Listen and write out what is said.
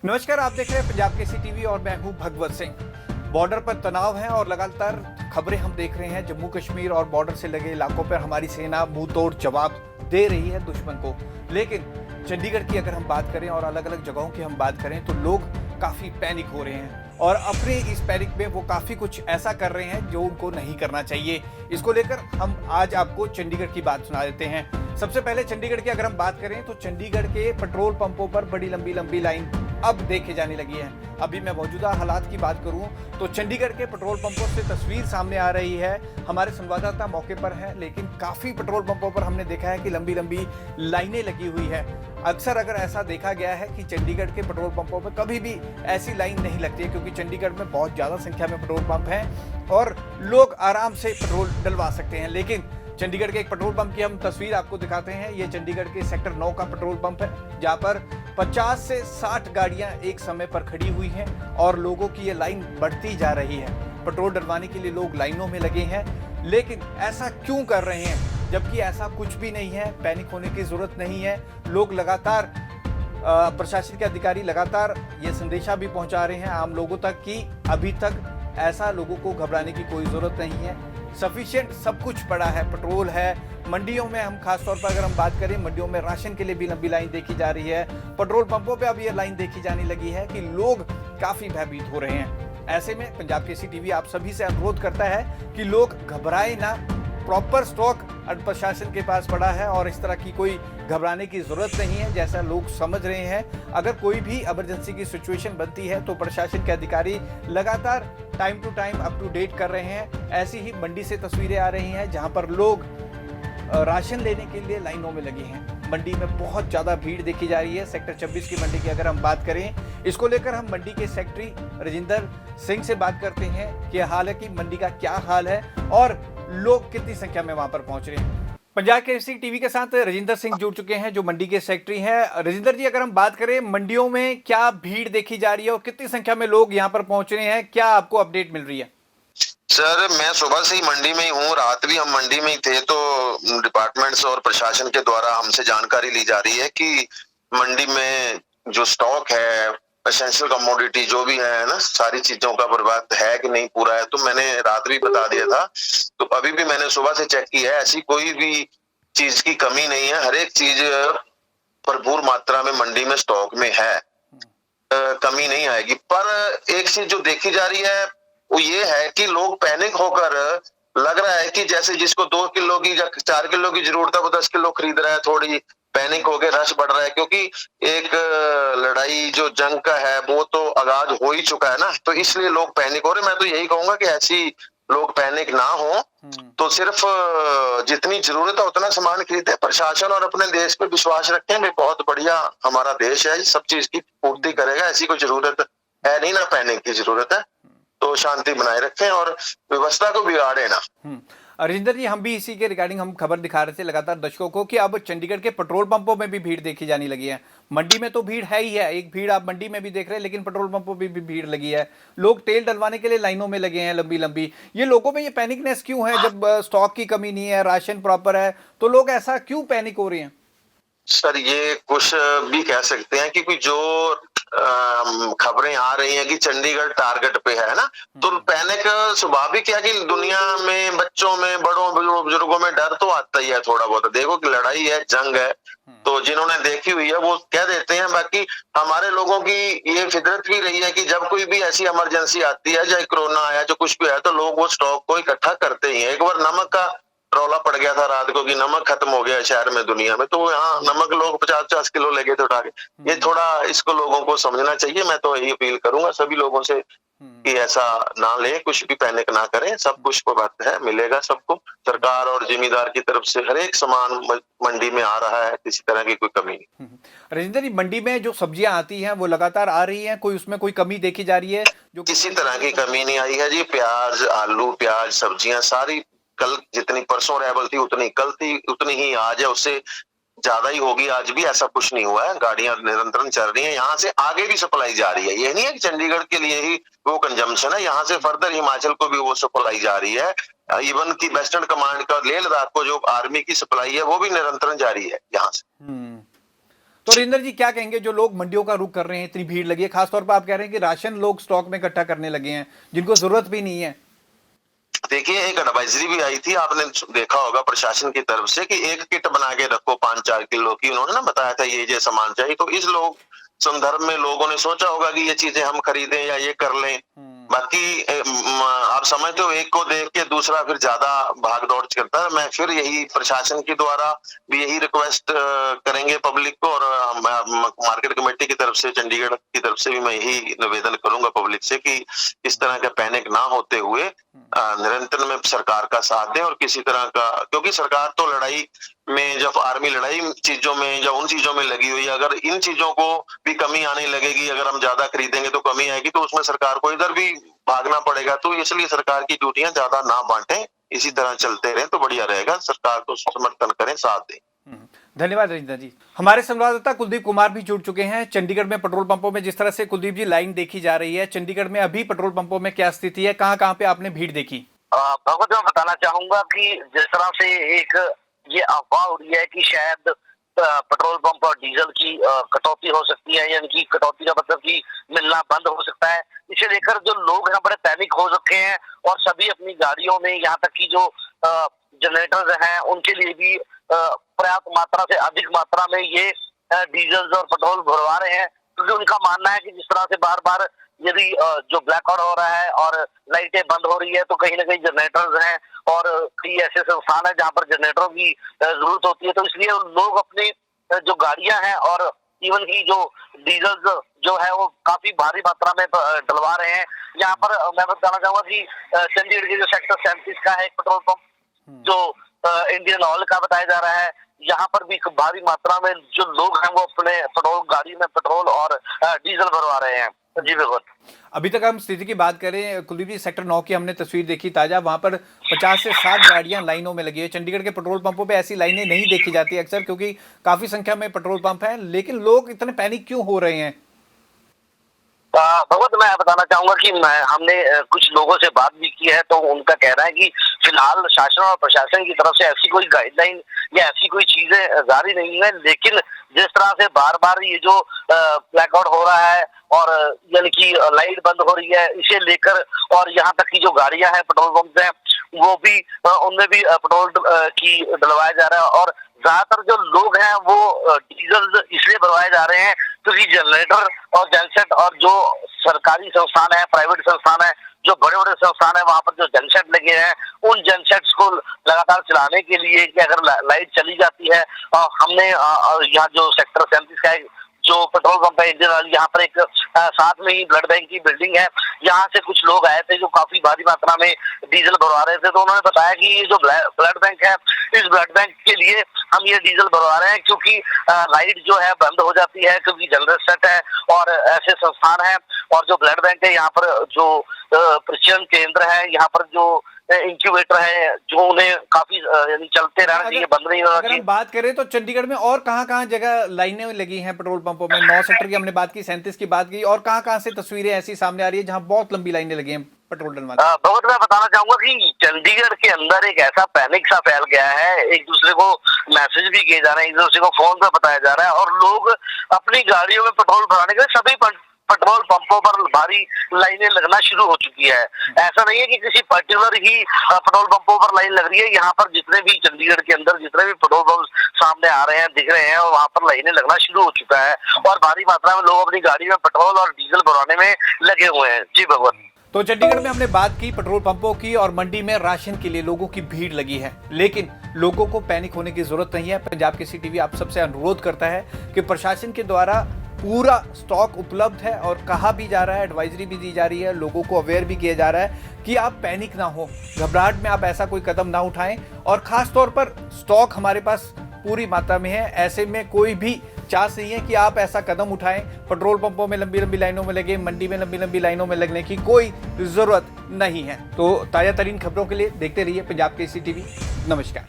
नमस्कार, आप देख रहे हैं पंजाब केसरी टीवी और मैं हूं भगवत सिंह। बॉर्डर पर तनाव है और लगातार खबरें हम देख रहे हैं। जम्मू कश्मीर और बॉर्डर से लगे इलाकों पर हमारी सेना मुंह तोड़ जवाब दे रही है दुश्मन को। लेकिन चंडीगढ़ की अगर हम बात करें और अलग अलग जगहों की हम बात करें तो लोग काफी पैनिक हो रहे हैं और अपने इस पैनिक में वो काफी कुछ ऐसा कर रहे हैं जो उनको नहीं करना चाहिए। इसको लेकर हम आज आपको चंडीगढ़ की बात सुना देते हैं। सबसे पहले चंडीगढ़ की अगर हम बात करें तो चंडीगढ़ के पेट्रोल पंपों पर बड़ी लंबी लंबी लाइन अब देखे जाने लगी है। अभी मैं मौजूदा हालात की बात करूं तो चंडीगढ़ के पेट्रोल पंपों से तस्वीर सामने आ रही है। हमारे संवाददाता मौके पर हैं, लेकिन काफी पेट्रोल पंपों पर हमने देखा है कि लंबी लंबी लाइनें लगी हुई है। अक्सर अगर ऐसा देखा गया है कि चंडीगढ़ के पेट्रोल पंपों पर कभी भी ऐसी लाइन नहीं लगती है, क्योंकि चंडीगढ़ में बहुत ज्यादा संख्या में पेट्रोल पंप हैं और लोग आराम से पेट्रोल डलवा सकते हैं। लेकिन चंडीगढ़ के एक पेट्रोल पंप की हम तस्वीर आपको दिखाते हैं। ये चंडीगढ़ के सेक्टर 9 का पेट्रोल पंप है, जहां पर 50 से 60 गाड़ियां एक समय पर खड़ी हुई हैं और लोगों की ये लाइन बढ़ती जा रही है। पेट्रोल डलवाने के लिए लोग लाइनों में लगे हैं, लेकिन ऐसा क्यों कर रहे हैं जबकि ऐसा कुछ भी नहीं है। पैनिक होने की जरूरत नहीं है। लोग लगातार प्रशासन के अधिकारी लगातार ये संदेशा भी पहुंचा रहे हैं आम लोगों तक कि अभी तक ऐसा लोगों को घबराने की कोई जरूरत नहीं है। सफिशिएंट सब कुछ पड़ा है, पेट्रोल है। मंडियों में हम खासतौर पर अगर हम बात करें, मंडियों में राशन के लिए भी लंबी लाइन देखी जा रही है। पेट्रोल पंपों पे अब ये लाइन देखी जाने लगी है कि लोग काफी भयभीत हो रहे हैं। ऐसे में पंजाब केसरी टीवी आप सभी से अनुरोध करता है कि लोग घबराए ना। प्रॉपर स्टॉक प्रशासन के पास पड़ा है और इस तरह की कोई घबराने की जरूरत नहीं है जैसा लोग समझ रहे हैं। अगर कोई भी इमरजेंसी की सिचुएशन बनती है तो प्रशासन के अधिकारी लगातार time to time up to date कर रहे हैं। ऐसी ही मंडी से तस्वीरें आ रही हैं जहां पर लोग राशन लेने के लिए लाइनों में लगे हैं। मंडी में बहुत ज्यादा भीड़ देखी जा रही है। सेक्टर 26 की मंडी की अगर हम बात करें, इसको लेकर हम मंडी के सेक्रेटरी राजिंदर सिंह से बात करते हैं कि हालांकि मंडी का क्या हाल है और लोग कितनी संख्या में वहां पर पहुंच रहे हैं। पंजाब केसरी टीवी के साथ राजिंदर सिंह जुड़ चुके हैं जो मंडी के सेक्रेटरी हैं। राजिंदर जी, अगर हम बात करें मंडियों में क्या भीड़ देखी जा रही है और कितनी संख्या में लोग यहाँ पर पहुंच रहे हैं, क्या आपको अपडेट मिल रही है? सर, मैं सुबह से ही मंडी में ही हूँ, रात भी हम मंडी में ही थे। तो डिपार्टमेंट्स और प्रशासन के द्वारा हमसे जानकारी ली जा रही है कि मंडी में जो स्टॉक है, एसेंशियल कमोडिटी जो भी है ना, सारी चीजों का बर्बाद है कि नहीं पूरा है। तो मैंने रात भी बता दिया था, तो अभी भी मैंने सुबह से चेक की है, ऐसी कोई भी चीज की कमी नहीं है। हर एक चीज भरपूर मात्रा में मंडी में स्टॉक में है, कमी नहीं आएगी। पर एक चीज जो देखी जा रही है वो ये है कि लोग पैनिक होकर, लग रहा है कि जैसे जिसको 2 किलो की या 4 किलो की जरूरत है वो 10 किलो खरीद रहा है। थोड़ी पैनिक हो गए, रश बढ़ रहा है, क्योंकि एक लड़ाई जो जंग का है वो तो आगाज हो ही चुका है ना। तो इसलिए लोग पैनिक हो रहे। मैं तो यही कहूंगा कि ऐसी लोग पैनिक ना हो, तो सिर्फ जितनी जरूरत है उतना सामान खरीदे। प्रशासन और अपने देश पे विश्वास रखें। बहुत बढ़िया हमारा देश है, सब चीज की पूर्ति करेगा। ऐसी कोई जरूरत है नहीं, ना पैनिक की जरूरत है। तो शांति बनाए रखें और व्यवस्था को बिगाड़े ना। राजिंदर जी, हम भी इसी के रिगार्डिंग हम खबर दिखा रहे थे लगातार दर्शकों को कि अब चंडीगढ़ के पेट्रोल पंपों में भी भीड़ देखी जाने लगी है। मंडी में तो भीड़ है ही है, एक भीड़ आप मंडी में भी देख रहे हैं, लेकिन पेट्रोल पंपों पर भी भीड़ लगी है। लोग तेल डलवाने के लिए लाइनों में लगे हैं लंबी लंबी। ये लोगों में ये पैनिकनेस क्यों है? जब स्टॉक की कमी नहीं है, राशन प्रॉपर है, तो लोग ऐसा क्यों पैनिक हो रहे हैं? सर, ये कुछ भी कह सकते हैं कि जो खबरें आ रही हैं कि चंडीगढ़ टारगेट पे है ना, तो पैनिक स्वाभाविक है कि दुनिया में बच्चों में, बड़ों बुजुर्गों में डर तो आता ही है थोड़ा बहुत। देखो कि लड़ाई है, जंग है, तो जिन्होंने देखी हुई है वो कह देते हैं। बाकी हमारे लोगों की ये फितरत भी रही है कि जब कोई भी ऐसी इमरजेंसी आती है, चाहे कोरोना आया, जो कुछ भी है, तो लोग वो स्टॉक को इकट्ठा करते ही हैं। एक बार नमक का रौला पड़ गया था रात को कि नमक खत्म हो गया शहर में, दुनिया में, तो यहाँ नमक लोग 50-50 किलो ले गए थे उठा के। ये थोड़ा इसको लोगों को समझना चाहिए। मैं तो यही अपील करूंगा सभी लोगों से कि ऐसा ना ले, कुछ भी पैनिक ना करें। सब कुछ को बात है, मिलेगा सबको। सरकार और जिम्मेदार की तरफ से हर एक सामान मंडी में आ रहा है, किसी तरह की कोई कमी नहीं। राजिंदर जी, मंडी में जो सब्जियां आती हैं वो लगातार आ रही हैं, कोई उसमें कोई कमी देखी जा रही है? जो किसी तरह की कमी नहीं आई है जी। प्याज, आलू, प्याज, सब्जियां सारी कल जितनी परसों अवेलेबल थी उतनी कल थी, उतनी ही आज है, उससे ज्यादा ही होगी। आज भी ऐसा कुछ नहीं हुआ है, गाड़ियां निरंतर चल रही हैं। यहाँ से आगे भी सप्लाई जा रही है। ये नहीं है कि चंडीगढ़ के लिए ही वो कंजम्पशन है, यहाँ से फर्दर हिमाचल को भी वो सप्लाई जा रही है। इवन की वेस्टर्न कमांड का लेह लद्दाख को जो आर्मी की सप्लाई है वो भी निरंतर जारी है यहाँ से। रिंदर जी क्या कहेंगे, जो लोग मंडियों का रुख कर रहे हैं, इतनी भीड़ लगी है, खासतौर पर आप कह रहे हैं कि राशन लोग स्टॉक में इकट्ठा करने लगे हैं जिनको जरूरत भी नहीं है। देखिए, एक एडवाइजरी भी आई थी, आपने देखा होगा प्रशासन की तरफ से, कि एक किट बना के रखो 5-4 किलो की। उन्होंने ना बताया था ये सामान चाहिए, तो इस लोग संदर्भ में लोगों ने सोचा होगा कि ये चीजें हम खरीदें या ये कर लें। बाकी आप समझते हो, एक को देख के दूसरा फिर ज्यादा भाग दौड़ करता है। मैं फिर यही प्रशासन के द्वारा भी यही रिक्वेस्ट करेंगे पब्लिक को, और मार्केट कमेटी की तरफ से, चंडीगढ़ की तरफ से भी मैं यही निवेदन करूंगा पब्लिक से कि इस तरह का पैनिक ना होते हुए निरंतर में सरकार का साथ दें। और किसी तरह का, क्योंकि सरकार तो लड़ाई में, जब आर्मी लड़ाई चीजों में या उन चीजों में लगी हुई है, अगर इन चीजों को भी कमी आने लगेगी, अगर हम ज्यादा खरीदेंगे तो कमी आएगी, तो उसमें सरकार को इधर भी भागना पड़ेगा। तो इसलिए सरकार की ड्यूटियां ज्यादा ना बांटें, इसी तरह चलते रहें तो बढ़िया रहेगा। सरकार को समर्थन करें, साथ दें। धन्यवाद रंजना जी। हमारे संवाददाता कुलदीप कुमार भी जुड़ चुके हैं चंडीगढ़ में। पेट्रोल पंपों में जिस तरह से कुलदीप जी लाइन देखी जा रही है, चंडीगढ़ में अभी पेट्रोल पंपों में क्या स्थिति है, कहाँ कहाँ पे आपने भीड़ देखी? भगवत, मैं बताना चाहूंगा कि जिस तरह से एक ये अफवाह हो रही है कि शायद पेट्रोल पंप और डीजल की कटौती हो सकती है, यानी कि कटौती का मतलब कि मिलना बंद हो सकता है, इसे लेकर जो लोग हैं बड़े पैनिक हो रखे हैं और सभी अपनी गाड़ियों में, यहाँ तक कि जो जनरेटर्स हैं उनके लिए भी पर्याप्त मात्रा से अधिक मात्रा में ये डीजल और पेट्रोल भरवा रहे हैं, क्योंकि उनका मानना है कि जिस तरह से बार बार यदि जो ब्लैकआउट हो रहा है और लाइटें बंद हो रही है, तो कहीं ना कहीं जनरेटर्स हैं और कई ऐसे संस्थान है जहाँ पर जनरेटरों की जरूरत होती है। तो इसलिए लोग अपनी जो गाड़ियां हैं और इवन की जो डीजल जो है वो काफी भारी मात्रा में डलवा रहे हैं। यहाँ पर मैं बताना चाहूंगा कि चंडीगढ़ के जो सेक्टर 37 का है एक पेट्रोल पंप, जो इंडियन ऑयल का बताया जा रहा है, यहाँ पर भी भारी मात्रा में जो लोग हैं वो अपने पेट्रोल गाड़ी में पेट्रोल और डीजल भरवा रहे हैं। जी बिल्कुल। अभी तक हम स्थिति की बात करें कुलदीप जी, सेक्टर 9 की हमने तस्वीर देखी ताजा, वहां पर 50 से 60 गाड़ियां लाइनों में लगी है। चंडीगढ़ के पेट्रोल पंपों पे ऐसी लाइनें नहीं देखी जाती अक्सर, क्योंकि काफी संख्या में पेट्रोल पंप हैं, लेकिन लोग इतने पैनिक क्यों हो रहे हैं? भगवत, मैं बताना चाहूंगा कि हमने कुछ लोगों से बात भी की है, तो उनका कहना है कि फिलहाल शासन और प्रशासन की तरफ से ऐसी कोई गाइडलाइन या ऐसी कोई चीजें जारी नहीं है, लेकिन जिस तरह से बार बार ये जो ब्लैकआउट हो रहा है और यानी कि लाइट बंद हो रही है, इसे लेकर और यहाँ तक की जो गाड़ियां हैं पेट्रोल पंप हैं वो भी उनमें भी पेट्रोल की डलवाया जा रहा है। और ज्यादातर जो लोग हैं वो डीजल इसलिए भरवाए जा रहे हैं क्योंकि जनरेटर और जनसेट और जो सरकारी संस्थान है, प्राइवेट संस्थान है, जो बड़े बड़े संस्थान है, वहां पर जो जनसेट लगे हैं, उन जनसेट्स को लगातार चलाने के लिए कि अगर लाइट चली जाती है, हमने यहाँ जो सेक्टर 37 का जो पेट्रोल पंप है इंडियन ऑयल, यहाँ पर एक साथ में ही ब्लड बैंक की बिल्डिंग है, यहाँ से कुछ लोग आए थे जो काफी भारी मात्रा में डीजल भरवा रहे थे। तो उन्होंने बताया कि ये जो ब्लड बैंक है, इस ब्लड बैंक के लिए हम ये डीजल भरवा रहे हैं क्योंकि लाइट जो है बंद हो जाती है, क्योंकि जनरेटर सेट है और ऐसे संस्थान है। और जो ब्लड बैंक है, यहाँ पर जो प्रशिक्षण केंद्र है, यहाँ पर जो इंक्यूबेटर है, जो उन्हें काफी यानी चलते रहना चाहिए, बंद नहीं होना चाहिए। अगर हम बात करें तो चंडीगढ़ में और कहाँ जगह लाइनें लगी हैं पेट्रोल पंपों में? 9 सेक्टर की हमने बात की, 37 की बात की, और कहाँ से तस्वीरें ऐसी सामने आ रही है जहाँ बहुत लंबी लाइनें लगी हैं पेट्रोल डलवाने? बहुत, मैं बताना चाहूंगा कि चंडीगढ़ के अंदर एक ऐसा पैनिक सा फैल गया है, एक दूसरे को मैसेज भी किए जा रहे हैं, एक दूसरे को फोन पे बताया जा रहा है, और लोग अपनी गाड़ियों में पेट्रोल भराने के लिए सभी पेट्रोल पंपों पर भारी लाइनें लगना शुरू हो चुकी है। ऐसा नहीं है कि किसी पर्टिकुलर ही पेट्रोल पंपों पर लाइन लग रही है, यहाँ पर जितने भी चंडीगढ़ के अंदर जितने भी पेट्रोल पंप सामने आ रहे हैं, दिख रहे हैं, वहाँ पर लाइनें लगना शुरू हो चुका है और भारी मात्रा में लोग अपनी गाड़ी में पेट्रोल और डीजल भरवाने में लगे हुए हैं। जी भगवान। तो चंडीगढ़ में हमने बात की पेट्रोल पंपों की, और मंडी में राशन के लिए लोगों की भीड़ लगी है, लेकिन लोगों को पैनिक होने की जरूरत नहीं है। पंजाब केसरी टीवी आप सबसे अनुरोध करता है कि प्रशासन के द्वारा पूरा स्टॉक उपलब्ध है, और कहा भी जा रहा है, एडवाइजरी भी दी जा रही है, लोगों को अवेयर भी किया जा रहा है कि आप पैनिक ना हो, घबराहट में आप ऐसा कोई कदम ना उठाएं, और खास तौर पर स्टॉक हमारे पास पूरी मात्रा में है। ऐसे में कोई भी चांस नहीं है कि आप ऐसा कदम उठाएं। पेट्रोल पंपों में लंबी लंबी लाइनों में लगे, मंडी में लंबी लंबी लाइनों में लगने की कोई जरूरत नहीं है। तो ताजा तरीन खबरों के लिए देखते रहिए पंजाब केसरी टीवी। नमस्कार।